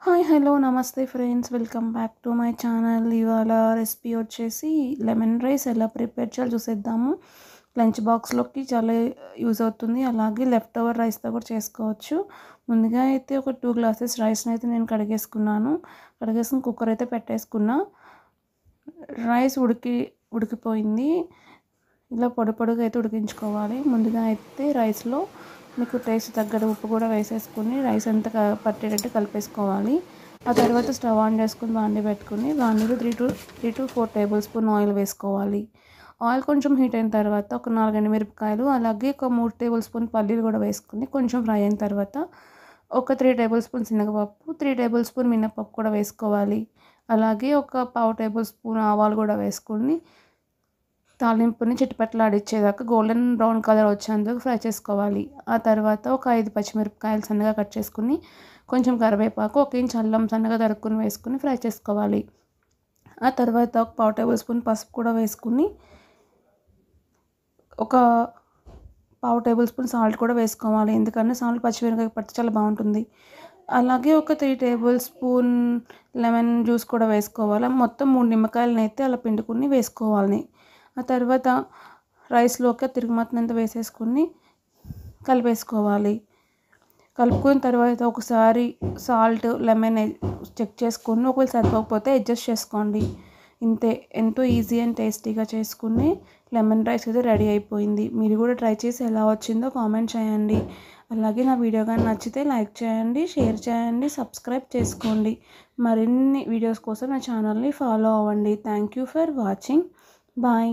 Hi hello నమస్తే friends, welcome back to my channel. ఇవాళ recipe వచ్చేసి లెమన్ రైస్ ఎలా ప్రిపేర్ చేయాలో చూసేద్దాము. లంచ్ బాక్స్లోకి చాలా యూజ్ అవుతుంది, అలాగే లెఫ్ట్ ఓవర్ రైస్తో కూడా చేసుకోవచ్చు. ముందుగా అయితే ఒక 2 గ్లాసెస్ రైస్ని అయితే నేను కడిగేసుకుని కుక్కర్ అయితే పెట్టేసుకున్నా. రైస్ ఉడికిపోయింది. ఇలా పొడిగా అయితే ఉడికించుకోవాలి. ముందుగా అయితే రైస్లో మీకు టేస్ట్ తగ్గట్టు ఉప్పు కూడా వేసేసుకుని రైస్ అంతా పట్టేటట్టు కలిపేసుకోవాలి. ఆ తర్వాత స్టవ్ ఆన్ చేసుకుని బాండీ పెట్టుకుని బాండీలో 3 to 4 టేబుల్ స్పూన్ ఆయిల్ వేసుకోవాలి. ఆయిల్ కొంచెం హీట్ అయిన తర్వాత ఒక 4 ఎండుమిరపకాయలు, అలాగే ఒక 3 టేబుల్ స్పూన్ పల్లీలు కూడా వేసుకుని కొంచెం ఫ్రై అయిన తర్వాత ఒక 3 టేబుల్ స్పూన్ శనగపప్పు, 3 టేబుల్ స్పూన్ మినపప్పు కూడా వేసుకోవాలి. అలాగే ఒక పావు టేబుల్ స్పూన్ ఆవాలు కూడా వేసుకుని తాలింపుని చిటపటలాడిచ్చేదాకా గోల్డెన్ బ్రౌన్ కలర్ వచ్చేందుకు ఫ్రై చేసుకోవాలి. ఆ తర్వాత ఒక 5 పచ్చిమిరపకాయలు సన్నగా కట్ చేసుకుని, కొంచెం కరివేపాకు, 1 ఇంచ్ అల్లం సన్నగా తరుక్కుని వేసుకుని ఫ్రై చేసుకోవాలి. ఆ తర్వాత ఒక పావు టేబుల్ స్పూన్ పసుపు కూడా వేసుకుని, ఒక పావు టేబుల్ స్పూన్ సాల్ట్ కూడా వేసుకోవాలి. ఎందుకంటే సాల్ట్ పచ్చిమిరపకాయ పడితే చాలా బాగుంటుంది. అలాగే ఒక 3 టేబుల్ స్పూన్ లెమన్ జ్యూస్ కూడా వేసుకోవాలి. మొత్తం 3 నిమ్మకాయలను అయితే అలా పిండుకుని వేసుకోవాలి. ఆ తర్వాత రైస్లోకి తిరుగుమాతనంతా వేసేసుకుని కలిపేసుకోవాలి. కలుపుకున్న తర్వాత ఒకసారి సాల్ట్ లెమన్ చెక్ చేసుకుని ఒకవేళ సరిపోకపోతే అడ్జస్ట్ చేసుకోండి. ఇంతే, ఎంతో ఈజీ అండ్ టేస్టీగా చేసుకుని లెమన్ రైస్ అయితే రెడీ అయిపోయింది. మీరు కూడా ట్రై చేసి ఎలా వచ్చిందో కామెంట్ చేయండి. అలాగే నా వీడియో కానీ నచ్చితే లైక్ చేయండి, షేర్ చేయండి, సబ్స్క్రైబ్ చేసుకోండి. మరిన్ని వీడియోస్ కోసం నా ఛానల్ని ఫాలో అవ్వండి. Thank you for watching. Bye.